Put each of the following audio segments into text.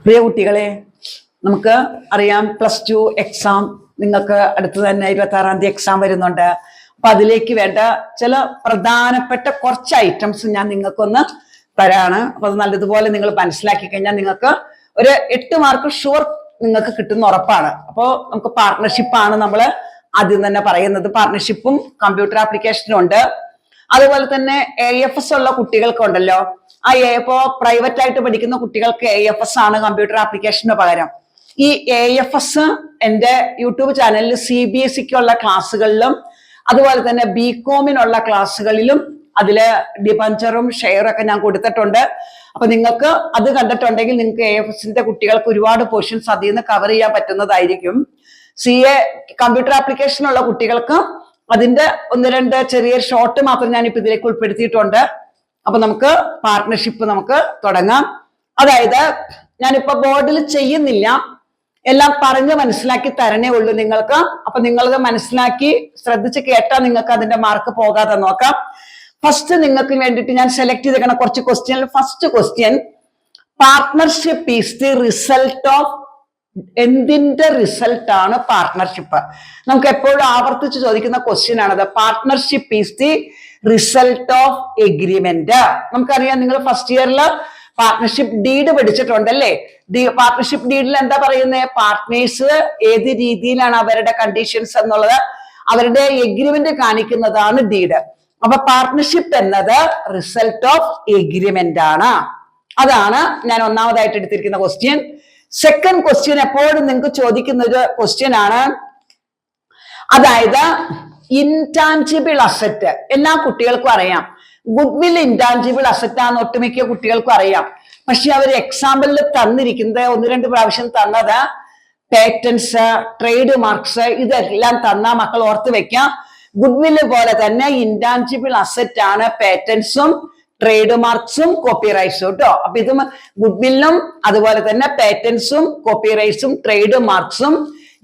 പ്രിയ കുട്ടികളെ, നമുക്ക് അറിയാം +2 എക്സാം നിങ്ങൾക്ക് അടുത്ത് തന്നെ 26-ാം തീയതി എക്സാം വരുന്നുണ്ട്. അപ്പൊ അതിലേക്ക് വേണ്ട ചില പ്രധാനപ്പെട്ട കുറച്ച് ഐറ്റംസ് ഞാൻ നിങ്ങൾക്കൊന്ന് തരാണ്. അപ്പൊ അത് നല്ലതുപോലെ നിങ്ങൾ മനസ്സിലാക്കി കഴിഞ്ഞാൽ നിങ്ങൾക്ക് ഒരു 8 മാർക്ക് ഷുവർ നിങ്ങൾക്ക് കിട്ടുന്ന ഉറപ്പാണ്. അപ്പോൾ നമുക്ക് പാർട്ട്ണർഷിപ്പാണ് നമ്മൾ ആദ്യം തന്നെ പറയുന്നത്. പാർട്ട്ണർഷിപ്പും കമ്പ്യൂട്ടർ ആപ്ലിക്കേഷനും ഉണ്ട്. അതുപോലെ തന്നെ AFS ഉള്ള കുട്ടികൾക്കുണ്ടല്ലോ, ഇപ്പോ പ്രൈവറ്റ് ആയിട്ട് പഠിക്കുന്ന കുട്ടികൾക്ക് AFS ആണ് കമ്പ്യൂട്ടർ ആപ്ലിക്കേഷന് പകരം. ഈ AFS എൻ്റെ യൂട്യൂബ് ചാനലിൽ CBSEക്കുള്ള ക്ലാസ്സുകളിലും അതുപോലെ തന്നെ BCOMനുള്ള ക്ലാസ്സുകളിലും അതില് ഡിബഞ്ചറും ഷെയറും ഒക്കെ ഞാൻ കൊടുത്തിട്ടുണ്ട്. അപ്പൊ നിങ്ങൾക്ക് അത് കണ്ടിട്ടുണ്ടെങ്കിൽ നിങ്ങൾക്ക് AFSന്റെ കുട്ടികൾക്ക് ഒരുപാട് പോർഷൻസ് അതിൽ നിന്ന് കവർ ചെയ്യാൻ പറ്റുന്നതായിരിക്കും. CA കമ്പ്യൂട്ടർ ആപ്ലിക്കേഷനുള്ള കുട്ടികൾക്ക് അതിന്റെ 1-2 ചെറിയ ഷോർട്ട് മാത്രം ഞാനിപ്പോ ഇതിലേക്ക് ഉൾപ്പെടുത്തിയിട്ടുണ്ട്. അപ്പൊ നമുക്ക് പാർട്ട്ണർഷിപ്പ് നമുക്ക് തുടങ്ങാം. അതായത് ഞാനിപ്പോ ബോർഡിൽ ചെയ്യുന്നില്ല, എല്ലാം പറഞ്ഞ് മനസ്സിലാക്കി തരണേ ഉള്ളൂ നിങ്ങൾക്ക്. അപ്പൊ നിങ്ങളത് മനസ്സിലാക്കി ശ്രദ്ധിച്ച് കേട്ടാൽ നിങ്ങൾക്ക് അതിന്റെ മാർക്ക് പോകാതെ നോക്കാം. ഫസ്റ്റ് നിങ്ങൾക്ക് വേണ്ടിയിട്ട് ഞാൻ സെലക്ട് ചെയ്തേക്കുന്ന കുറച്ച് question. First question, partnership is the result of, എന്തിന്റെ റിസൾട്ട് ആണ് പാർട്ട്ണർഷിപ്പ്? നമുക്ക് എപ്പോഴും ആവർത്തിച്ച് ചോദിക്കുന്ന ക്വസ്റ്റ്യൻ ആണത്. Partnership is the result of agreement. നമുക്കറിയാം, നിങ്ങൾ ഫസ്റ്റ് ഇയറിൽ പാർട്ട്ണർഷിപ്പ് ഡീഡ് പഠിച്ചിട്ടുണ്ടല്ലേ. പാർട്ട്ണർഷിപ്പ് ഡീഡിൽ എന്താ പറയുന്നത്? പാർട്ട്നേഴ്സ് ഏത് രീതിയിലാണ് അവരുടെ കണ്ടീഷൻസ് എന്നുള്ളത് അവരുടെ എഗ്രിമെന്റ് കാണിക്കുന്നതാണ് ഡീഡ്. അപ്പൊ പാർട്ട്ണർഷിപ്പ് എന്നത് റിസൾട്ട് ഓഫ് എഗ്രിമെന്റ് ആണ്. അതാണ് ഞാൻ ഒന്നാമതായിട്ട് എടുത്തിരിക്കുന്ന ക്വസ്റ്റ്യൻ. സെക്കൻഡ് ക്വസ്റ്റ്യൻ എപ്പോഴും നിങ്ങൾക്ക് ചോദിക്കുന്ന ഒരു ക്വസ്റ്റ്യൻ ആണ്. അതായത് ഇൻടാഞ്ചിബിൾ അസറ്റ്. എല്ലാ കുട്ടികൾക്കും അറിയാം ഗുഡ് വിൽ ഇൻടാഞ്ചിബിൾ അസറ്റ് ആണ്, ഒട്ടുമിക്ക കുട്ടികൾക്കും അറിയാം. പക്ഷെ അവർ എക്സാമ്പിളിൽ തന്നിരിക്കുന്നത് 1-2 പ്രാവശ്യം തന്നത് പേറ്റൻസ്, ട്രേഡ് മാർക്സ്, ഇതെല്ലാം തന്ന മക്കൾ ഓർത്ത് വെക്കാം. ഗുഡ് വില്ല് പോലെ തന്നെ ഇൻടാഞ്ചിബിൾ അസറ്റ് ആണ് പേറ്റൻസും ട്രേഡ് മാർക്സും കോപ്പിറൈറ്റ്സും കേട്ടോ. അപ്പൊ ഇത് ഗുഡ് വില്ലും അതുപോലെ തന്നെ പേറ്റൻസും കോപ്പിറൈറ്റ്സും ട്രേഡ് മാർക്സും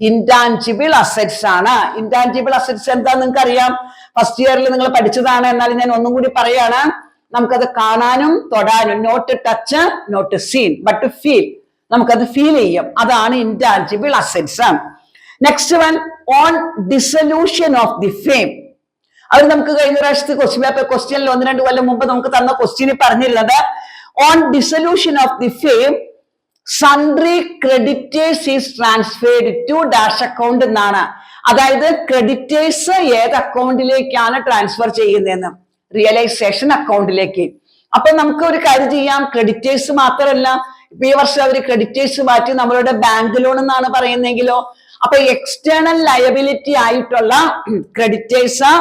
ഇൻടാഞ്ചിബിൾ അസറ്റ്സ് ആണ്. ഇൻടാഞ്ചിബിൾ അസറ്റ്സ് എന്താ നിങ്ങൾക്ക് അറിയാം, ഫസ്റ്റ് ഇയറിൽ നിങ്ങൾ പഠിച്ചതാണ്. എന്നാലും ഞാൻ ഒന്നും കൂടി പറയാണ്. നമുക്കത് കാണാനും തൊടാനും, not touch not seen but feel, നമുക്കത് ഫീൽ ചെയ്യും. അതാണ് intangible assets. Next one, on dissolution of the firm. അത് നമുക്ക് കഴിഞ്ഞ പ്രാവശ്യത്തെ ക്വസ്റ്റ്യനിൽ 1-2 കൊല്ലം മുമ്പ് നമുക്ക് തന്ന ക്വസ്റ്റ്യനിൽ പറഞ്ഞിരുന്നത്, on dissolution of the firm sundry creditors is transferred to dash account എന്നാണ്. അതായത് ക്രെഡിറ്റേഴ്സ് ഏത് അക്കൗണ്ടിലേക്കാണ് ട്രാൻസ്ഫർ ചെയ്യുന്നതെന്ന്? റിയലൈസേഷൻ അക്കൗണ്ടിലേക്ക്. അപ്പൊ നമുക്ക് ഒരു കാര്യം ചെയ്യാം, ക്രെഡിറ്റേഴ്സ് മാത്രമല്ല, ഇപ്പൊ ഈ വർഷം അവർ ക്രെഡിറ്റേഴ്സ് മാറ്റി നമ്മളുടെ ബാങ്ക് ലോൺ എന്നാണ് പറയുന്നെങ്കിലോ, അപ്പൊ എക്സ്റ്റേണൽ ലയബിലിറ്റി ആയിട്ടുള്ള creditors,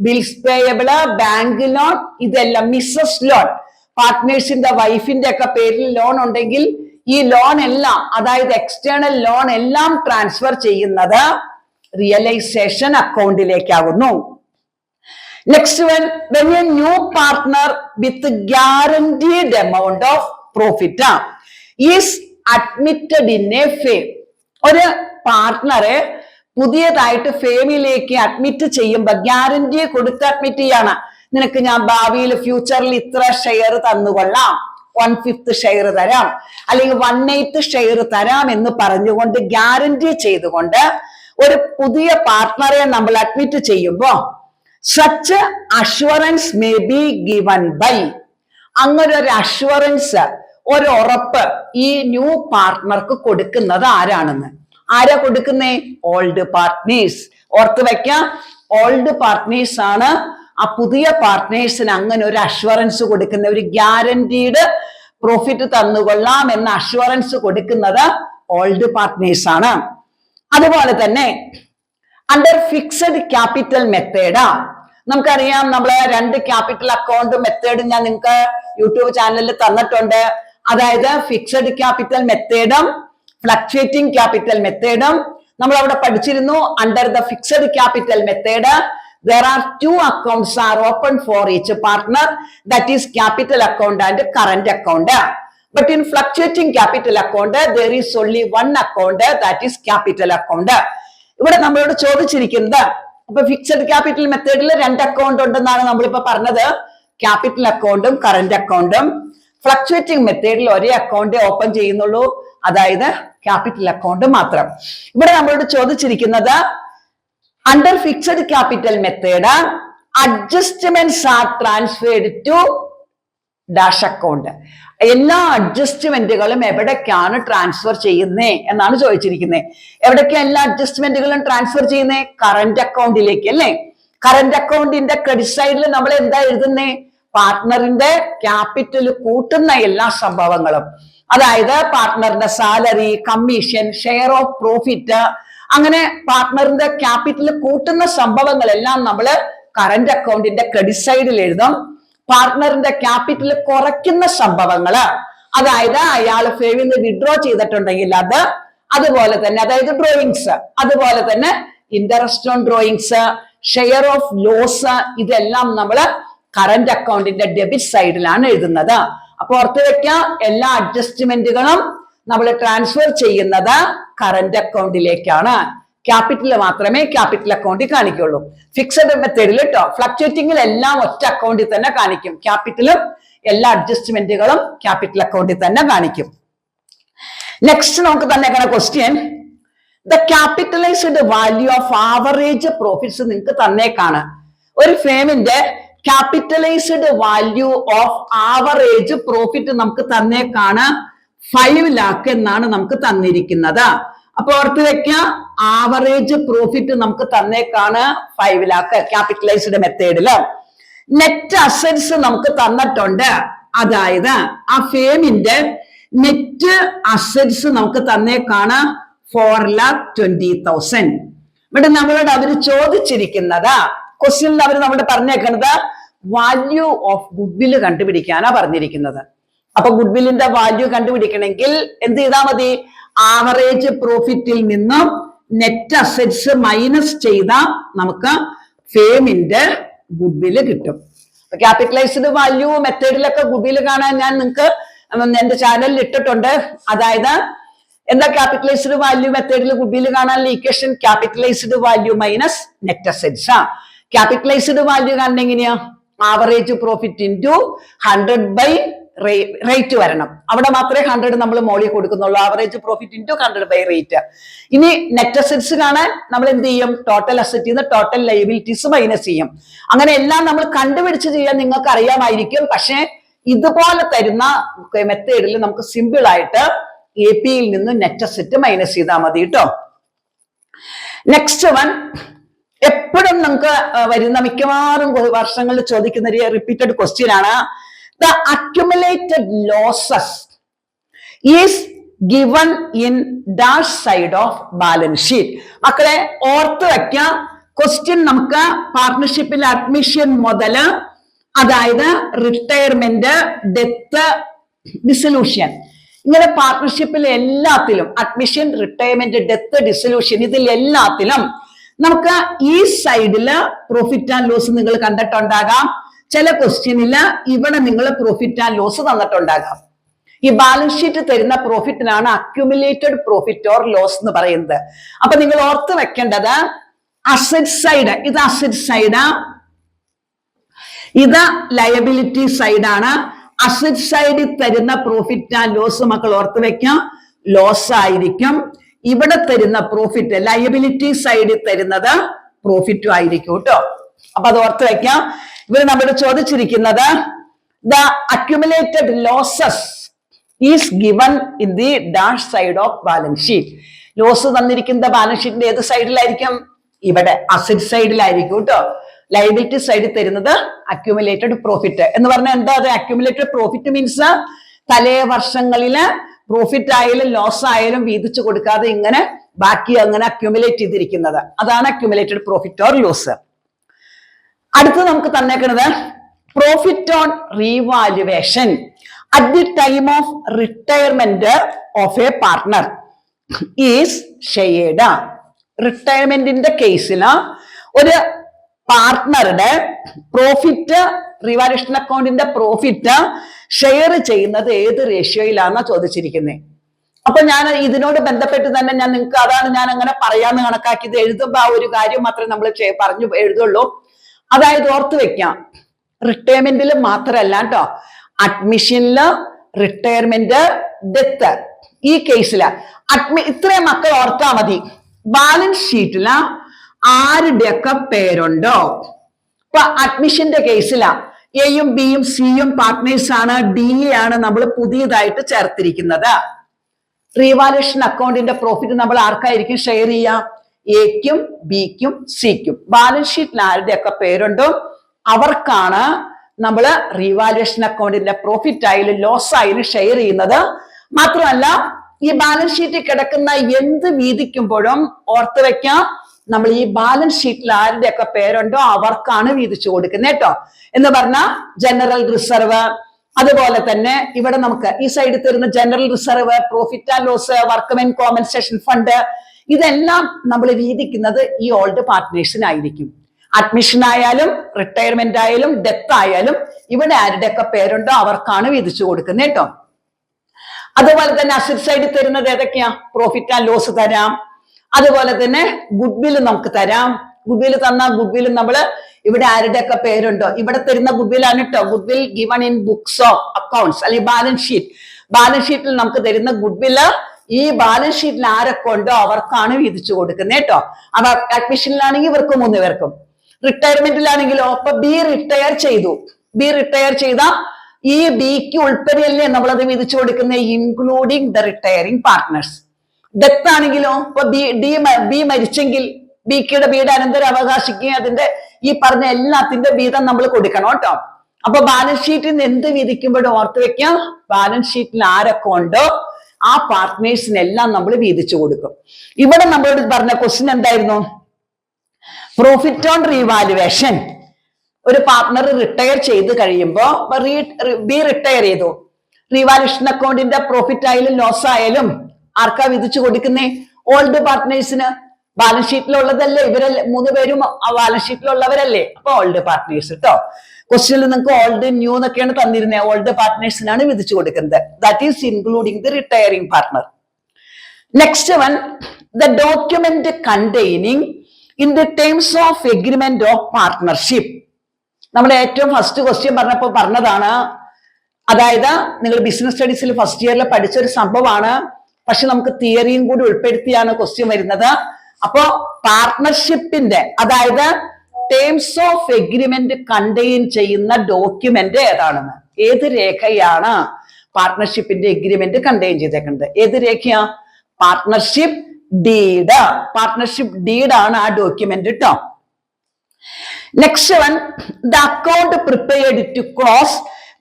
bills payable, bank loan, ഇതെല്ലാം മിസ്സസ് ലോൺ, പാർട്ട്നേഴ്സിന്റെ വൈഫിന്റെ ഒക്കെ പേരിൽ ലോൺ ഉണ്ടെങ്കിൽ ഈ ലോൺ എല്ലാം, അതായത് എക്സ്റ്റേണൽ ലോൺ എല്ലാം ട്രാൻസ്ഫർ ചെയ്യുന്നത് റിയലൈസേഷൻ അക്കൗണ്ടിലേക്കാകുന്നു. Next one, when a new partner with guaranteed amount of profit is admitted in a firm. ഒരു പാർട്ട്ണറെ പുതിയതായിട്ട് ഫേമിലേക്ക് അഡ്മിറ്റ് ചെയ്യുമ്പോ ഗ്യാരണ്ടി കൊടുത്ത് അഡ്മിറ്റ് ചെയ്യാണ്. നിനക്ക് ഞാൻ ഭാവിയിൽ ഫ്യൂച്ചറിൽ ഇത്ര ഷെയർ തന്നുകൊള്ളാം, 1/5 ഷെയർ തരാം, അല്ലെങ്കിൽ 1/8 ഷെയർ തരാം എന്ന് പറഞ്ഞുകൊണ്ട് ഗ്യാരണ്ടി ചെയ്തുകൊണ്ട് ഒരു പുതിയ പാർട്ട്ണറെ നമ്മൾ അഡ്മിറ്റ് ചെയ്യുമ്പോ such assurance may be given by, അങ്ങനെ ഒരു അഷ്വറൻസ്, ഒരു ഉറപ്പ് ഈ ന്യൂ പാർട്ട്ണർക്ക് കൊടുക്കുന്നത് ആരാണെന്ന്. ആരാ കൊടുക്കുന്നേ? Old partners. ഓർത്ത് വെക്കാം, ഓൾഡ് പാർട്ട്നേഴ്സ് ആണ് ആ പുതിയ പാർട്ട്നേഴ്സിന് അങ്ങനെ ഒരു അഷ്വറൻസ് കൊടുക്കുന്ന, ഒരു ഗ്യാരണ്ടീഡ് പ്രോഫിറ്റ് തന്നുകൊള്ളാം എന്ന അഷ്വറൻസ് കൊടുക്കുന്നത് ഓൾഡ് പാർട്ട്നേഴ്സ് ആണ്. അതുപോലെ തന്നെ അണ്ടർ ഫിക്സഡ് ക്യാപിറ്റൽ മെത്തേഡ്, നമുക്കറിയാം നമ്മള് 2 ക്യാപിറ്റൽ അക്കൗണ്ട് മെത്തേഡ് ഞാൻ നിങ്ങൾക്ക് യൂട്യൂബ് ചാനലിൽ തന്നിട്ടുണ്ട്. അതായത് ഫിക്സഡ് ക്യാപിറ്റൽ മെത്തേഡും ഫ്ലക്ച്വേറ്റിംഗ് ക്യാപിറ്റൽ മെത്തേഡും നമ്മൾ അവിടെ പഠിച്ചിരുന്നു. Under the fixed capital method there are 2 accounts are open for each partner, that is capital account and current account. But in fluctuating capital account there is only 1 account, that is capital account. ഇവിടെ നമ്മളോട് ചോദിച്ചിരിക്കുന്നത്, അപ്പൊ fixed capital മെത്തേഡിൽ 2 account ഉണ്ടെന്നാണ് നമ്മളിപ്പോ പറഞ്ഞത്, capital അക്കൗണ്ടും current അക്കൗണ്ടും. ഫ്ലക്ച്വേറ്റിംഗ് മെത്തേഡിൽ ഒരേ അക്കൗണ്ട് ഓപ്പൺ ചെയ്യുന്നുള്ളൂ, അതായത് ക്യാപിറ്റൽ അക്കൗണ്ട് മാത്രം. ഇവിടെ നമ്മളോട് ചോദിച്ചിരിക്കുന്നത് under fixed capital method adjustments are transferred to dash account. എല്ലാ അഡ്ജസ്റ്റ്മെന്റുകളും എവിടേക്കാണ് ട്രാൻസ്ഫർ ചെയ്യുന്നേ എന്നാണ് ചോദിച്ചിരിക്കുന്നത്. എവിടേക്കാണ് എല്ലാ അഡ്ജസ്റ്റ്മെന്റുകളും ട്രാൻസ്ഫർ ചെയ്യുന്നേ? കറന്റ് അക്കൗണ്ടിലേക്ക് അല്ലേ? കറന്റ് അക്കൗണ്ടിന്റെ ക്രെഡിറ്റ് സൈഡിൽ നമ്മൾ എന്താ എഴുതുന്നേ? പാർട്ട്ണറിന്റെ ക്യാപിറ്റൽ കൂട്ടുന്ന എല്ലാ സംഭവങ്ങളും, അതായത് പാർട്ട്ണറിന്റെ salary, commission, share of profit, അങ്ങനെ പാർട്ട്ണറിന്റെ ക്യാപിറ്റൽ കൂട്ടുന്ന സംഭവങ്ങളെല്ലാം നമ്മൾ കറന്റ് അക്കൗണ്ടിന്റെ ക്രെഡിറ്റ് സൈഡിൽ എഴുതും. പാർട്ട്ണറിന്റെ ക്യാപിറ്റൽ കുറയ്ക്കുന്ന സംഭവങ്ങള്, അതായത് അയാൾ ഫേവിൽ നിന്ന് വിഡ്രോ ചെയ്തിട്ടുണ്ടെങ്കിൽ അത്, അതുപോലെ തന്നെ അതായത് ഡ്രോയിങ്സ്, അതുപോലെ തന്നെ interest on drawings, share of loss, ഇതെല്ലാം നമ്മൾ കറന്റ് അക്കൗണ്ടിന്റെ ഡെബിറ്റ് സൈഡിലാണ് എഴുതുന്നത്. അപ്പൊ ഓർത്ത് വെക്കാം, എല്ലാ അഡ്ജസ്റ്റ്മെന്റുകളും നമ്മൾ ട്രാൻസ്ഫർ ചെയ്യുന്നത് കറന്റ് അക്കൗണ്ടിലേക്കാണ്. ക്യാപിറ്റൽ മാത്രമേ ക്യാപിറ്റൽ അക്കൗണ്ടിൽ കാണിക്കുള്ളൂ. ഫിക്സഡ് മെത്തേഡിൽ കേട്ടോ, ഫ്ലക്ച്വേറ്റിംഗിൽ എല്ലാം ഒറ്റ അക്കൗണ്ടിൽ തന്നെ കാണിക്കും. ക്യാപിറ്റലും എല്ലാ അഡ്ജസ്റ്റ്മെന്റുകളും ക്യാപിറ്റൽ അക്കൗണ്ടിൽ തന്നെ കാണിക്കും. നെക്സ്റ്റ് നമുക്ക് തന്നേക്കണ question, the capitalised value of average profits നിങ്ങൾക്ക് തന്നേക്കാണ്. ഒരു ഫേമിന്റെ capitalised value of average profit നമുക്ക് തന്നേക്കാണ് 5 lakh എന്നാണ് നമുക്ക് തന്നിരിക്കുന്നത്. അപ്പൊ ഓർത്ത് വെക്കാം, ആവറേജ് പ്രോഫിറ്റ് നമുക്ക് തന്നേക്കാണ് 5 lakh ക്യാപിറ്റലൈസ്ഡ് മെത്തേഡില്. നെറ്റ് അസറ്റ്സ് നമുക്ക് തന്നിട്ടുണ്ട്, അതായത് ആ ഫേമിന്റെ നെറ്റ് അസറ്റ്സ് നമുക്ക് തന്നേക്കാണ് 4,20,000. ഇവിടെ നമ്മളോട് അവര് ചോദിച്ചിരിക്കുന്നത്, ക്വസ്റ്റ്യനിൽ അവർ നമ്മളോട് പറഞ്ഞേക്കുന്നത് വാല്യൂ ഓഫ് ഗുഡ്വില് കണ്ടുപിടിക്കാനാ പറഞ്ഞിരിക്കുന്നത്. അപ്പൊ ഗുഡ്വില്ലിന്റെ വാല്യൂ കണ്ടുപിടിക്കണമെങ്കിൽ എന്ത് ചെയ്താൽ മതി? ആവറേജ് പ്രോഫിറ്റിൽ നിന്നും നെറ്റ് അസറ്റ്സ് മൈനസ് ചെയ്താൽ നമുക്ക് ഫേമിന്റെ ഗുഡ്വില് കിട്ടും. ക്യാപിറ്റലൈസ്ഡ് വാല്യൂ മെത്തേഡിലൊക്കെ ഗുഡ്വില് കാണാൻ ഞാൻ നിങ്ങൾക്ക് എന്റെ ചാനലിൽ ഇട്ടിട്ടുണ്ട്. അതായത് എന്താ ക്യാപിറ്റലൈസ്ഡ് വാല്യൂ മെത്തേഡിൽ ഗുഡ്വില് കാണാനുള്ള equation? Capitalised value minus net assets. Capitalised value കാണുന്നത് എങ്ങനെയാ? ആവറേജ് പ്രോഫിറ്റ് ഇൻറ്റു 100 റേറ്റ് വരണം. അവിടെ മാത്രമേ 100 നമ്മൾ മോളിൽ കൊടുക്കുന്നുള്ളൂ. Average profit into 100 rate. ഇനി നെറ്റ് അസറ്റ്സ് കാണാൻ നമ്മൾ എന്ത് ചെയ്യും? ടോട്ടൽ അസറ്റിൽ നിന്ന് ടോട്ടൽ ലയബിലിറ്റീസ് മൈനസ് ചെയ്യും. അങ്ങനെ എല്ലാം നമ്മൾ കണ്ടുപിടിച്ച് ചെയ്യാൻ നിങ്ങൾക്ക് അറിയാമായിരിക്കും. പക്ഷെ ഇതുപോലെ തരുന്ന മെത്തേഡിൽ നമുക്ക് സിമ്പിൾ ആയിട്ട് AP യിൽ നിന്ന് നെറ്റ് അസറ്റ് മൈനസ് ചെയ്താൽ മതി കേട്ടോ. നെക്സ്റ്റ് വൺ, എപ്പോഴും നമുക്ക് വരുന്ന മിക്കവാറും വർഷങ്ങളിൽ ചോദിക്കുന്ന ഒരു റിപ്പീറ്റഡ് ക്വസ്റ്റ്യൻ ആണ്. The accumulated losses is given in dash side of balance sheet. മക്കളെ ഓർത്ത് വയ്ക്കാം, ക്വസ്റ്റ്യൻ നമുക്ക് പാർട്ട്ണർഷിപ്പിൽ അഡ്മിഷൻ മുതല്, അതായത് റിട്ടയർമെന്റ്, ഡെത്ത്, ഡിസൊല്യൂഷൻ, ഇങ്ങനെ പാർട്ട്ണർഷിപ്പിൽ എല്ലാത്തിലും അഡ്മിഷൻ, റിട്ടയർമെന്റ്, ഡെത്ത്, ഡിസൊല്യൂഷൻ, ഇതിൽ എല്ലാത്തിലും നമുക്ക് ഈ സൈഡില് പ്രോഫിറ്റ് ആൻഡ് ലോസ് നിങ്ങൾ കണ്ടിട്ടുണ്ടാകാം. ചില ക്വസ്റ്റ്യനില് ഇവിടെ നിങ്ങൾ പ്രോഫിറ്റ് ആൻഡ് ലോസ് തന്നിട്ടുണ്ടാകാം. ഈ ബാലൻസ് ഷീറ്റ് തരുന്ന പ്രോഫിറ്റിനാണ് അക്യുമുലേറ്റഡ് പ്രോഫിറ്റ് ഓർ ലോസ് എന്ന് പറയുന്നത്. അപ്പൊ നിങ്ങൾ ഓർത്ത് വെക്കേണ്ടത്, അസറ്റ് സൈഡ് ഇത് അസറ്റ് സൈഡ്, ഇത് ലയബിലിറ്റി സൈഡാണ്. അസറ്റ് സൈഡിൽ തരുന്ന പ്രോഫിറ്റ് ആൻഡ് ലോസ് മക്കൾ ഓർത്ത് വെക്കാം, ലോസ് ആയിരിക്കും. ഇവിടെ തരുന്ന പ്രോഫിറ്റ് ലയബിലിറ്റി സൈഡിൽ തരുന്നത് പ്രോഫിറ്റും ആയിരിക്കും കേട്ടോ. അപ്പൊ അത് ഓർത്ത് വെക്കാം. ഇവർ നമ്മളോട് ചോദിച്ചിരിക്കുന്നത്, the accumulated losses is given in the dash side of balance sheet. Loss തന്നിരിക്കുന്ന ബാലൻസ് ഷീറ്റിന്റെ ഏത് സൈഡിലായിരിക്കും? ഇവിടെ അസറ്റ് സൈഡിലായിരിക്കും കേട്ടോ. ലയബിലിറ്റി സൈഡിൽ തരുന്നത് അക്യുമുലേറ്റഡ് പ്രോഫിറ്റ് എന്ന് പറഞ്ഞാൽ എന്താ? അത് അക്യുമുലേറ്റഡ് പ്രോഫിറ്റ് മീൻസ് തലേ വർഷങ്ങളില് പ്രോഫിറ്റ് ആയാലും ലോസ് ആയാലും വീതിച്ചു കൊടുക്കാതെ ഇങ്ങനെ ബാക്കി അങ്ങനെ അക്യുമുലേറ്റ് ചെയ്തിരിക്കുന്നത്, അതാണ് അക്യുമുലേറ്റഡ് പ്രോഫിറ്റ് ഓർ ലോസ്. അടുത്ത് നമുക്ക് തന്നേക്കുന്നത് profit on revaluation at the time of retirement of a partner is shared. റിട്ടയർമെന്റിന്റെ കേസിൽ ഒരു പാർട്ട്ണറുടെ പ്രോഫിറ്റ്, റിവാലുവേഷൻ അക്കൗണ്ടിന്റെ പ്രോഫിറ്റ് ഷെയർ ചെയ്യുന്നത് ഏത് റേഷ്യോയിലാണെന്നാണ് ചോദിച്ചിരിക്കുന്നത്. അപ്പൊ ഞാൻ ഇതിനോട് ബന്ധപ്പെട്ട് തന്നെ ഞാൻ നിങ്ങൾക്ക്, അതാണ് ഞാൻ അങ്ങനെ പറയാന്ന് കണക്കാക്കിയത്. എഴുതുമ്പോ ആ ഒരു കാര്യം മാത്രമേ നമ്മൾ പറഞ്ഞു എഴുതുള്ളൂ. അതായത് ഓർത്ത് വെക്കാം, റിട്ടയർമെന്റിൽ മാത്രമല്ല കേട്ടോ, അഡ്മിഷനില്, റിട്ടയർമെന്റ്, ഡെത്ത്. ഈ കേസില് ഇത്രയും മക്കൾ ഓർത്താ മതി. ബാലൻസ് ഷീറ്റില് ആരുടെയൊക്കെ പേരുണ്ടോ? ഇപ്പൊ അഡ്മിഷന്റെ കേസിലാ എയും ബിയും സിയും പാർട്ട്നേഴ്സ് ആണ്, ഡി ആണ് നമ്മൾ പുതിയതായിട്ട് ചേർത്തിരിക്കുന്നത്. റീവാലുവേഷൻ അക്കൗണ്ടിന്റെ പ്രോഫിറ്റ് നമ്മൾ ആർക്കായിരിക്കും ഷെയർ ചെയ്യുക? എക്കും ബിക്കും സിക്കും. ബാലൻസ് ഷീറ്റിൽ ആരുടെയൊക്കെ പേരുണ്ടോ അവർക്കാണ് നമ്മൾ റീവാലുവേഷൻ അക്കൗണ്ടിന്റെ പ്രോഫിറ്റ് ആയാലും ലോസ് ആയാലും ഷെയർ ചെയ്യുന്നത്. മാത്രമല്ല ഈ ബാലൻസ് ഷീറ്റിൽ കിടക്കുന്ന എന്ത് വീതിക്കുമ്പോഴും ഓർത്ത് വെക്കാം, നമ്മൾ ഈ ബാലൻസ് ഷീറ്റിൽ ആരുടെയൊക്കെ പേരുണ്ടോ അവർക്കാണ് വീതിച്ചു കൊടുക്കുന്നത് കേട്ടോ. എന്ന് പറഞ്ഞാൽ ജനറൽ റിസർവ്, അതുപോലെ തന്നെ ഇവിടെ നമുക്ക് ഈ സൈഡിൽ തരുന്ന general reserve, profit and loss, workmen compensation fund, ഇതെല്ലാം നമ്മൾ വീതിക്കുന്നത് ഈ ഓൾഡ് പാർട്ട്നേഴ്സിനായിരിക്കും. അഡ്മിഷൻ ആയാലും റിട്ടയർമെന്റ് ആയാലും ഡെത്ത് ആയാലും ഇവിടെ ആരുടെയൊക്കെ പേരുണ്ടോ അവർക്കാണ് വീതിച്ചു കൊടുക്കുന്നത് കേട്ടോ. അതുപോലെ തന്നെ അസറ്റ് സൈഡിൽ തരുന്നത് ഏതൊക്കെയാ? പ്രോഫിറ്റ് ആൻഡ് ലോസ് തരാം, അതുപോലെ തന്നെ ഗുഡ് വിൽ നമുക്ക് തരാം. ഗുഡ് വിൽ തന്ന ഗുഡ് വിൽ നമ്മള് ഇവിടെ ആരുടെയൊക്കെ പേരുണ്ടോ ഇവിടെ തരുന്ന ഗുഡ് വിൽ ആണ് കേട്ടോ. Good will given in books of accounts അല്ലെങ്കിൽ ബാലൻസ് ഷീറ്റ്. ബാലൻസ് ഷീറ്റിൽ നമുക്ക് തരുന്ന ഗുഡ് വില് ഈ ബാലൻസ് ഷീറ്റിൽ ആരൊക്കെ ഉണ്ടോ അവർക്കാണ് വീതിച്ചു കൊടുക്കുന്നത് കേട്ടോ. അപ്പൊ അഡ്മിഷനിലാണെങ്കിൽ ഇവർക്ക് 3 പേർക്കും, റിട്ടയർമെന്റിലാണെങ്കിലോ ഇപ്പൊ ബി റിട്ടയർ ചെയ്തു, ബി റിട്ടയർ ചെയ്ത ഈ ബിക്ക് ഉൾപ്പെടെയല്ലേ നമ്മളത് വീതിച്ചു കൊടുക്കുന്നത്, including the retiring partners. Death ആണെങ്കിലോ ഇപ്പൊ ബി മരിച്ചെങ്കിൽ ബിയുടെ അനന്തര അവകാശിക്ക് അതിന്റെ ഈ പറഞ്ഞ എല്ലാത്തിന്റെ വീതം നമ്മൾ കൊടുക്കണം കേട്ടോ. അപ്പൊ ബാലൻസ് ഷീറ്റിൽ നിന്ന് എന്ത് വീതിക്കുമ്പോഴും ഓർത്ത് വെക്കാം, ബാലൻസ് ഷീറ്റിൽ ആരൊക്കെ ഉണ്ടോ ആ പാർട്ട്നേഴ്സിനെല്ലാം നമ്മൾ വീതിച്ചു കൊടുക്കും. ഇവിടെ നമ്മളോട് പറഞ്ഞ ക്വസ്റ്റ്യൻ എന്തായിരുന്നു? Profit on revaluation. ഒരു പാർട്ട്ണർ റിട്ടയർ ചെയ്ത് കഴിയുമ്പോ ബി റിട്ടയർ ചെയ്തു, റീവാലുവേഷൻ അക്കൗണ്ടിന്റെ പ്രോഫിറ്റ് ആയാലും ലോസ് ആയാലും ആർക്കാ വിധിച്ചു കൊടുക്കുന്നേ? ഓൾഡ് പാർട്ട്നേഴ്സിന്. ബാലൻസ് ഷീറ്റിലുള്ളതല്ലേ ഇവരല്ലേ, 3 പേരും ബാലൻസ് ഷീറ്റിലുള്ളവരല്ലേ, അപ്പൊ ഓൾഡ് പാർട്ട്നേഴ്സ് കേട്ടോ. ക്വസ്റ്റ്യനിൽ നിങ്ങൾക്ക് ഓൾഡ് ന്യൂ എന്നൊക്കെയാണ് തന്നിരുന്നത്, ഓൾഡ് പാർട്ട്നേഴ്സിനാണ് വിധിച്ചു കൊടുക്കുന്നത്. That is including the retiring partner. Next one, the document containing in the terms of agreement of partnership. നമ്മുടെ ഏറ്റവും ഫസ്റ്റ് ക്വസ്റ്റ്യൻ പറഞ്ഞതാണ്. അതായത് നിങ്ങൾ ബിസിനസ് സ്റ്റഡീസിൽ ഫസ്റ്റ് ഇയറിൽ പഠിച്ചൊരു സംഭവമാണ്, പക്ഷെ നമുക്ക് തിയറിയും കൂടി ഉൾപ്പെടുത്തിയാണ് ക്വസ്റ്റ്യൻ വരുന്നത്. അപ്പോ പാർട്ട്ണർഷിപ്പിന്റെ അതായത് ടേംസ് ഓഫ് എഗ്രിമെന്റ് കണ്ടെയ്ൻ ചെയ്യുന്ന ഡോക്യുമെന്റ് ഏതാണെന്ന്, ഏത് രേഖയാണ് പാർട്ട്ണർഷിപ്പിന്റെ എഗ്രിമെന്റ് കണ്ടെയ്ൻ ചെയ്തേക്കുന്നത്? ഏത് രേഖയാ? Partnership deed. പാർട്ട്ണർഷിപ്പ് ഡീഡ് ആണ് ആ ഡോക്യുമെന്റ് കേട്ടോ. Next one, the account prepared to close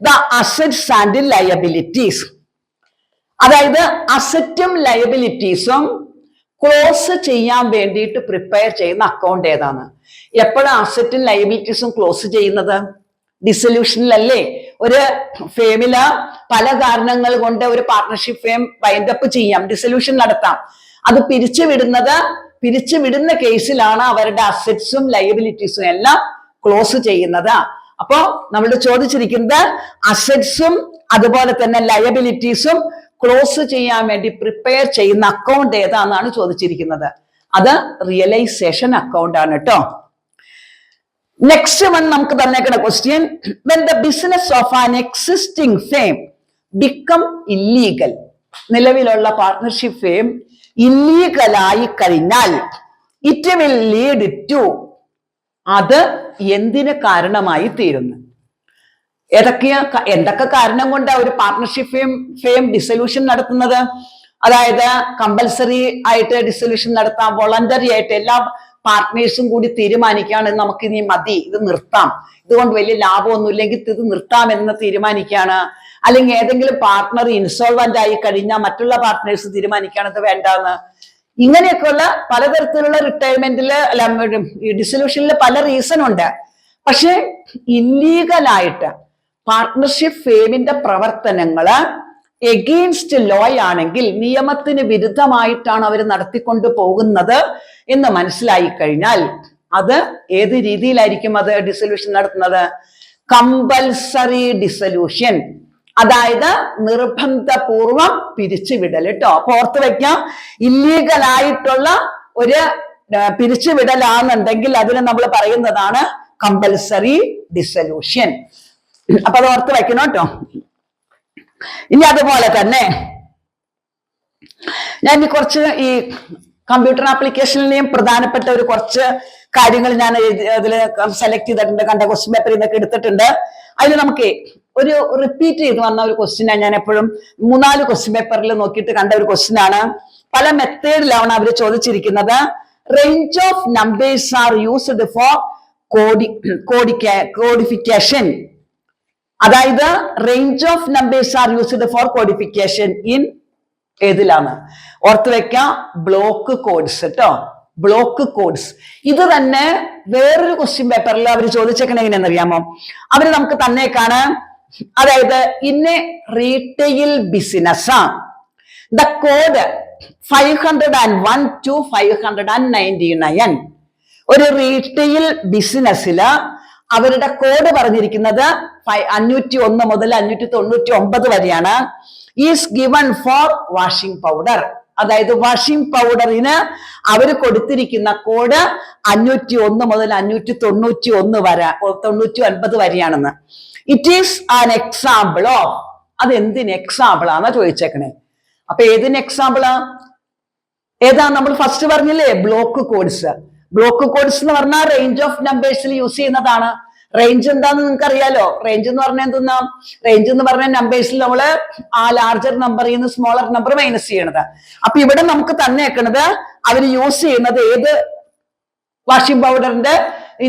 the assets and liabilities. അതായത് അസറ്റും ലയബിലിറ്റീസും ക്ലോസ് ചെയ്യാൻ വേണ്ടിയിട്ട് പ്രിപ്പയർ ചെയ്യുന്ന അക്കൗണ്ട് ഏതാണ്? എപ്പോഴാണ് അസറ്റും ലയബിലിറ്റീസും ക്ലോസ് ചെയ്യുന്നത്? ഡിസൊല്യൂഷനിലല്ലേ. ഒരു ഫേമില് പല കാരണങ്ങൾ കൊണ്ട് ഒരു പാർട്ട്ണർഷിപ്പ് ഫേം വൈൻഡ് അപ്പ് ചെയ്യാം, ഡിസൊല്യൂഷൻ നടത്താം. അത് പിരിച്ചുവിടുന്ന കേസിലാണ് അവരുടെ അസറ്റ്സും ലയബിലിറ്റീസും എല്ലാം ക്ലോസ് ചെയ്യുന്നത്. അപ്പോ നമ്മൾ ചോദിച്ചിരിക്കുന്നത് അസറ്റ്സും അതുപോലെ തന്നെ ലയബിലിറ്റീസും ക്ലോസ് ചെയ്യാൻ വേണ്ടി പ്രിപ്പയർ ചെയ്യുന്ന അക്കൗണ്ട് ഏതാണെന്നാണ് ചോദിച്ചിരിക്കുന്നത്. അത് റിയലൈസേഷൻ അക്കൗണ്ട് ആണ് കേട്ടോ. നെക്സ്റ്റ് വൺ നമുക്ക് തന്നേക്കുന്ന question, when the business of an existing firm become illegal. നിലവിലുള്ള പാർട്ട്ണർഷിപ്പ് ഫേം ഇല്ലീഗലായി കഴിഞ്ഞാൽ ഇറ്റ് വിൽ ലീഡ് ടു, അത് എന്തിന് കാരണമായി തീരുന്നു? എന്തൊക്കെ കാരണം കൊണ്ടാ ഒരു പാർട്ട്ണർഷിപ്പ് ഫേം ഡിസൊല്യൂഷൻ നടത്തുന്നത്? അതായത് കമ്പൽസറി ആയിട്ട് ഡിസൊല്യൂഷൻ നടത്താം, വോളണ്ടറി ആയിട്ട് എല്ലാ പാർട്ട്നേഴ്സും കൂടി തീരുമാനിക്കുകയാണ് നമുക്ക് ഇനി മതി, ഇത് നിർത്താം, ഇതുകൊണ്ട് വലിയ ലാഭമൊന്നുമില്ലെങ്കിൽ ഇത് നിർത്താം എന്ന് തീരുമാനിക്കുകയാണ്. അല്ലെങ്കിൽ ഏതെങ്കിലും പാർട്ട്ണർ ഇൻസോൾവന്റ് ആയി കഴിഞ്ഞാൽ മറ്റുള്ള പാർട്ട്നേഴ്സ് തീരുമാനിക്കുകയാണ് ഇത് വേണ്ടാന്ന്. ഇങ്ങനെയൊക്കെയുള്ള പലതരത്തിലുള്ള റിട്ടയർമെന്റില് അല്ല ഡിസൊല്യൂഷനിൽ പല റീസൺ ഉണ്ട്. പക്ഷെ ഇല്ലീഗലായിട്ട് പാർട്ട്ണർഷിപ്പ് ഫേമിന്റെ പ്രവർത്തനങ്ങള് എഗെയിൻസ്റ്റ് ലോ ആണെങ്കിൽ, നിയമത്തിന് വിരുദ്ധമായിട്ടാണ് അവർ നടത്തിക്കൊണ്ട് പോകുന്നത് എന്ന് മനസ്സിലായി കഴിഞ്ഞാൽ അത് ഏത് രീതിയിലായിരിക്കും അത് ഡിസൊല്യൂഷൻ നടത്തുന്നത്? കമ്പൽസറി ഡിസൊല്യൂഷൻ, അതായത് നിർബന്ധപൂർവം പിരിച്ചുവിടൽ കേട്ടോ. അപ്പൊ ഓർത്ത് വെക്കാം, ഇല്ലീഗലായിട്ടുള്ള ഒരു പിരിച്ചുവിടലാണെന്നുണ്ടെങ്കിൽ അതിന് നമ്മൾ പറയുന്നതാണ് കമ്പൽസറി ഡിസൊല്യൂഷൻ. അപ്പൊ അത് ഓർത്ത് വെക്കണം കേട്ടോ. ഇനി അതുപോലെ തന്നെ ഞാൻ കുറച്ച് ഈ കമ്പ്യൂട്ടർ ആപ്ലിക്കേഷനിലെയും പ്രധാനപ്പെട്ട ഒരു കുറച്ച് കാര്യങ്ങൾ ഞാൻ അതിൽ സെലക്ട് ചെയ്തിട്ടുണ്ട്, കണ്ട ക്വസ്റ്റ്യൻ പേപ്പറിൽ നിന്നൊക്കെ എടുത്തിട്ടുണ്ട്. അതിൽ നമുക്ക് ഒരു റിപ്പീറ്റ് ചെയ്ത് വന്ന ഒരു ക്വസ്റ്റ്യനാണ്. ഞാൻ എപ്പോഴും 3-4 ക്വസ്റ്റ്യൻ പേപ്പറിൽ നോക്കിയിട്ട് കണ്ട ഒരു ക്വസ്റ്റ്യൻ ആണ്. പല മെത്തേഡിലാണ് അവർ ചോദിച്ചിരിക്കുന്നത്. Range of numbers are used for codification. അതായത് range of numbers are used for codification in ഏതിലാണ്? ഓർത്ത് വെക്കാം, ബ്ലോക്ക് കോഡ്സ് കേട്ടോ, ബ്ലോക്ക് കോഡ്സ്. ഇത് തന്നെ വേറൊരു ക്വസ്റ്റ്യൻ പേപ്പറിൽ അവർ ചോദിച്ചേക്കണ എങ്ങനെയാണെന്നറിയാമോ? അവര് നമുക്ക് തന്നേക്കാണ്. അതായത് in A retail business the code 501 to 599. ഒരു റീറ്റെയിൽ ബിസിനസ്സില് അവരുടെ കോഡ് പറഞ്ഞിരിക്കുന്നത് 501 മുതൽ 599 വരെയാണ്. Is given for washing powder. അതായത് വാഷിംഗ് പൗഡറിന് അവർ കൊടുത്തിരിക്കുന്ന കോഡ് 501 മുതൽ 591 വരെ 599 വരെയാണെന്ന്. It is an example of. അത് എന്തിന് എക്സാമ്പിൾ ആണെന്നാ ചോദിച്ചേക്കണേ. അപ്പൊ ഏതിന് എക്സാമ്പിളാ? ഏതാ? നമ്മൾ ഫസ്റ്റ് പറഞ്ഞില്ലേ, ബ്ലോക്ക് കോഡ്സ്. ബ്ലോക്ക് കോഡ്സ് എന്ന് പറഞ്ഞാൽ റേഞ്ച് ഓഫ് നമ്പേഴ്സിൽ യൂസ് ചെയ്യുന്നതാണ്. റേഞ്ച് എന്താന്ന് നിങ്ങൾക്ക് അറിയാലോ. റേഞ്ച് എന്ന് പറഞ്ഞാൽ എന്തെന്നാ? റേഞ്ച് എന്ന് പറഞ്ഞാൽ നമ്പേഴ്സിൽ നമ്മള് ആ ലാർജർ നമ്പറിൽ നിന്ന് സ്മോളർ നമ്പർ മൈനസ് ചെയ്യണത്. അപ്പൊ ഇവിടെ നമുക്ക് തന്നേക്കണത് അവർ യൂസ് ചെയ്യുന്നത് ഏത് വാഷിംഗ് പൗഡറിന്റെ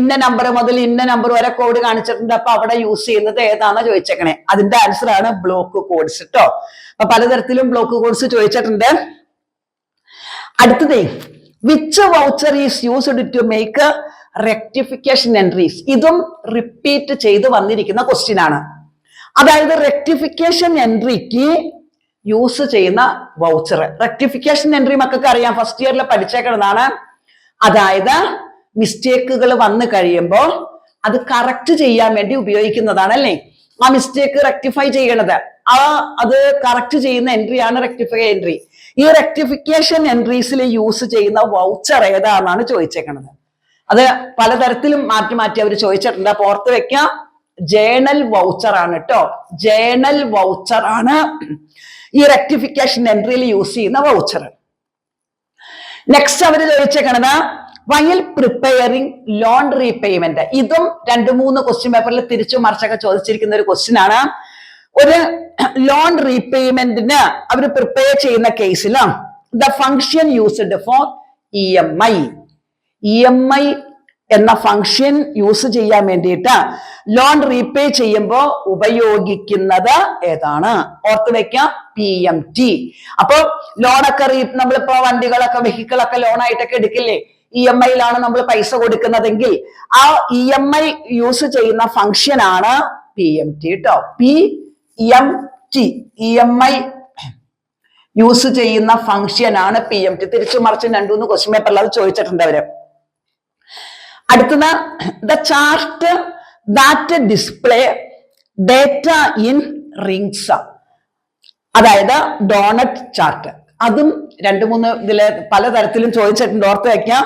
ഇന്ന നമ്പർ മുതൽ ഇന്ന നമ്പർ വരെ കോഡ് കാണിച്ചിട്ടുണ്ട്. അപ്പൊ അവിടെ യൂസ് ചെയ്യുന്നത് ഏതാണെന്ന് ചോദിച്ചേക്കണേ. അതിന്റെ ആൻസർ ആണ് ബ്ലോക്ക് കോഡ്സ് കേട്ടോ. അപ്പൊ പലതരത്തിലും ബ്ലോക്ക് കോഡ്സ് ചോദിച്ചിട്ടുണ്ട്. അടുത്തതേ, which voucher is used to make rectification entries. ഇതും റിപ്പീറ്റ് ചെയ്ത് വന്നിരിക്കുന്ന ക്വസ്റ്റ്യൻ ആണ്. അതായത് റെക്ടിഫിക്കേഷൻ എൻട്രിക്ക് യൂസ് ചെയ്യുന്ന വൗച്ചർ. റെക്ടിഫിക്കേഷൻ എൻട്രി മക്കൾക്ക് അറിയാം, ഫസ്റ്റ് ഇയറിൽ പഠിച്ചേക്കുന്നതാണ്. അതായത് മിസ്റ്റേക്കുകൾ വന്നു കഴിയുമ്പോൾ അത് കറക്റ്റ് ചെയ്യാൻ വേണ്ടി ഉപയോഗിക്കുന്നതാണ് അല്ലേ. ആ മിസ്റ്റേക്ക് റെക്ടിഫൈ ചെയ്യണത്, അത് കറക്റ്റ് ചെയ്യുന്ന എൻട്രിയാണ് റെക്ടിഫൈ എൻട്രി. ഈ റെക്ടിഫിക്കേഷൻ എൻട്രീസിൽ യൂസ് ചെയ്യുന്ന വൗച്ചർ ഏതാണെന്നാണ് ചോദിച്ചേക്കണത്. അത് പലതരത്തിലും മാറ്റി മാറ്റി അവർ ചോദിച്ചിട്ടുണ്ട്. അപ്പൊ ഓർത്ത് വെക്കാം, ജേണൽ വൗച്ചർ ആണ് കേട്ടോ. ജേണൽ വൗച്ചർ ആണ് ഈ റെക്ടിഫിക്കേഷൻ എൻട്രിയിൽ യൂസ് ചെയ്യുന്ന വൗച്ചർ. നെക്സ്റ്റ് അവർ ചോദിച്ചേക്കണത് വൈൽ പ്രിപ്പയറിംഗ് ലോൺ റീപേയ്മെന്റ്. ഇതും 2-3 ക്വസ്റ്റ്യൻ പേപ്പറിൽ തിരിച്ചു മറിച്ചൊക്കെ ചോദിച്ചിരിക്കുന്ന ഒരു ക്വസ്റ്റ്യൻ ആണ്. ഒരു ലോൺ റീപേയ്മെന്റിന് അവർ പ്രിപ്പയർ ചെയ്യുന്ന കേസിൽ the function used for EMI. EMI എന്ന ഫംഗ്ഷൻ യൂസ് ചെയ്യാൻ വേണ്ടിയിട്ട് ലോൺ റീപേ ചെയ്യുമ്പോൾ ഉപയോഗിക്കുന്നത് ഏതാണ്? ഓർത്ത് വെക്കാം, PMT. അപ്പൊ ലോണൊക്കെ നമ്മളിപ്പോ വണ്ടികളൊക്കെ വെഹിക്കിളൊക്കെ ലോണായിട്ടൊക്കെ എടുക്കില്ലേ, EMI-യിലാണ് നമ്മൾ പൈസ കൊടുക്കുന്നതെങ്കിൽ ആ EMI യൂസ് ചെയ്യുന്ന ഫംഗ്ഷൻ ആണ് PMT കേട്ടോ. PMT EMI യൂസ് ചെയ്യുന്ന ഫംഗ്ഷൻ ആണ് PMT. തിരിച്ചു മറിച്ച് 2-3 ക്വസ്റ്റ്യൻ പേപ്പറിൽ അത് ചോദിച്ചിട്ടുണ്ട് അവര്. അടുത്തത് the chart that display data in rings. അതായത് ഡോണറ്റ് ചാർട്ട്. അതും 2-3 ഇതില് പലതരത്തിലും ചോദിച്ചിട്ടുണ്ട്. ഓർത്ത് വയ്ക്കാം,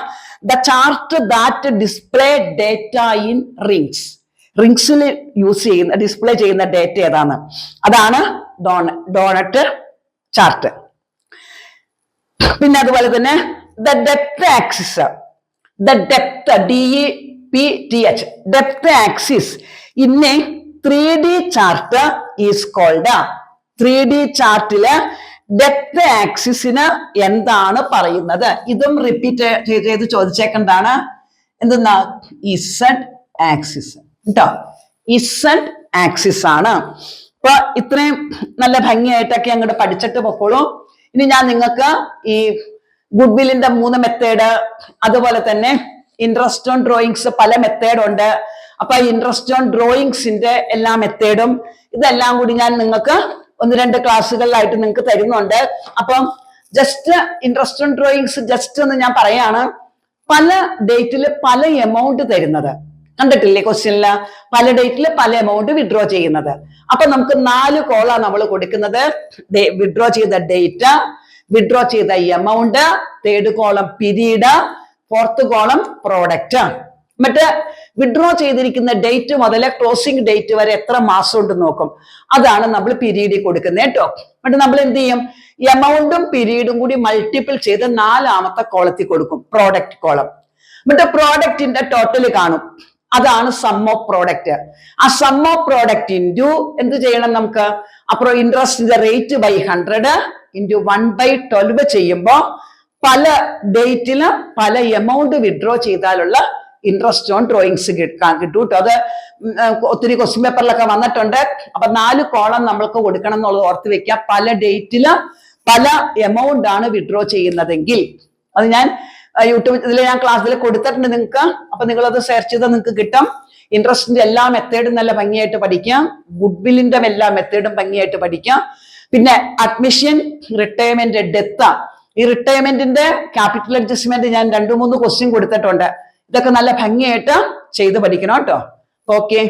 the chart that display data in rings. റിങ്സിൽ യൂസ് ചെയ്യുന്ന ഡിസ്പ്ലേ ചെയ്യുന്ന ഡേറ്റ ഏതാണ്? അതാണ് ഡോണറ്റ് ചാർട്ട്. പിന്നെ അതുപോലെ തന്നെ the depth axis. The depth DEPTH depth axis in a 3D chart is called. 3D ചാർട്ടില് ഡെപ്ത് ആക്സിസിന് എന്താണ് പറയുന്നത്? ഇതും റിപ്പീറ്റ് ചെയ്ത് ചോദിച്ചേക്കുന്നതാണ്. എന്തെന്നാ? ഇസഡ് ആക്സിസ് കേട്ടോ. ഇസഡ് ആക്സിസ് ആണ്. അപ്പൊ ഇത്രയും നല്ല ഭംഗിയായിട്ടൊക്കെ അങ്ങോട്ട് പഠിച്ചിട്ട് പൊക്കോളൂ. ഇനി ഞാൻ നിങ്ങൾക്ക് ഈ ഗുഡ്വില്ലിന്റെ 3 മെത്തേഡ്, അതുപോലെ തന്നെ ഇൻട്രസ്റ്റ് ഓൺ ഡ്രോയിങ്സ് പല മെത്തേഡ് ഉണ്ട്. അപ്പൊ ഇൻട്രസ്റ്റ് ഓൺ ഡ്രോയിങ്സിന്റെ എല്ലാ മെത്തേഡും ഇതെല്ലാം കൂടി ഞാൻ നിങ്ങൾക്ക് 1-2 ക്ലാസ്സുകളിലായിട്ട് നിങ്ങൾക്ക് തരുന്നുണ്ട്. അപ്പം just interest on drawings just ഒന്ന് ഞാൻ പറയാണ്. പല ഡേറ്റിൽ പല എമൗണ്ട് തരുന്നത് കണ്ടിട്ടില്ലേ ക്വസ്റ്റ്യനില്? പല ഡേറ്റിൽ പല എമൗണ്ട് വിഡ്രോ ചെയ്യുന്നത്. അപ്പൊ നമുക്ക് 4 കോളാണ് നമ്മൾ കൊടുക്കുന്നത്. വിഡ്രോ ചെയ്ത ഡേറ്റ്, വിഡ്രോ ചെയ്ത amount, 3rd column period, 4th column product. മറ്റേ വിഡ്രോ ചെയ്തിരിക്കുന്ന ഡേറ്റ് മുതൽ ക്ലോസിംഗ് ഡേറ്റ് വരെ എത്ര മാസം ഉണ്ട് നോക്കും. അതാണ് നമ്മൾ പീരീഡിൽ കൊടുക്കുന്നത് കേട്ടോ. എന്നിട്ട് നമ്മൾ എന്ത് ചെയ്യും, എമൗണ്ടും പീരീഡും കൂടി മൾട്ടിപ്പിൾ ചെയ്ത് 4ാമത്തെ കോളത്തിൽ കൊടുക്കും, പ്രോഡക്റ്റ് കോളം. എന്നിട്ട് പ്രോഡക്റ്റിന്റെ ടോട്ടൽ കാണും, അതാണ് സം ഓഫ് പ്രോഡക്റ്റ്. ആ സം ഓഫ് പ്രോഡക്റ്റ് ഇൻറ്റു എന്ത് ചെയ്യണം നമുക്ക്, അപ്പോ ഇൻട്രസ്റ്റിന്റെ റേറ്റ് ബൈ 100 ഇൻറ്റു 1/12 ചെയ്യുമ്പോൾ പല ഡേറ്റിലും പല എമൗണ്ട് വിഡ്രോ ചെയ്താലുള്ള ഇൻട്രസ്റ്റ് ഓൺ ഡ്രോയിങ്സ് കിട്ടും കേട്ടോ. അത് ഒത്തിരി ക്വസ്റ്റ്യൻ പേപ്പറിലൊക്കെ വന്നിട്ടുണ്ട്. അപ്പൊ 4 കോളം നമ്മൾക്ക് കൊടുക്കണം എന്നുള്ളത് ഓർത്ത് വെക്കുക. പല ഡേറ്റില് പല എമൗണ്ട് ആണ് വിഡ്രോ ചെയ്യുന്നതെങ്കിൽ അത് ഞാൻ യൂട്യൂബ് ഇതിൽ ഞാൻ ക്ലാസ്സിൽ കൊടുത്തിട്ടുണ്ട് നിങ്ങൾക്ക്. അപ്പൊ നിങ്ങളത് സെർച്ച് ചെയ്താൽ നിങ്ങൾക്ക് കിട്ടും. ഇൻട്രസ്റ്റിന്റെ എല്ലാ മെത്തേഡും നല്ല ഭംഗിയായിട്ട് പഠിക്കാം, ഗുഡ്വില്ലിന്റെ എല്ലാ മെത്തേഡും ഭംഗിയായിട്ട് പഠിക്കാം. പിന്നെ അഡ്മിഷൻ, റിട്ടയർമെന്റ്, ഡെത്ത്. ഈ റിട്ടയർമെന്റിന്റെ ക്യാപിറ്റൽ അഡ്ജസ്റ്റ്മെന്റ് ഞാൻ 2-3 ക്വസ്റ്റ്യൻ കൊടുത്തിട്ടുണ്ട്. ഇതൊക്കെ നല്ല ഭംഗിയായിട്ട് ചെയ്ത് പഠിക്കണം കേട്ടോ. ഓക്കെ.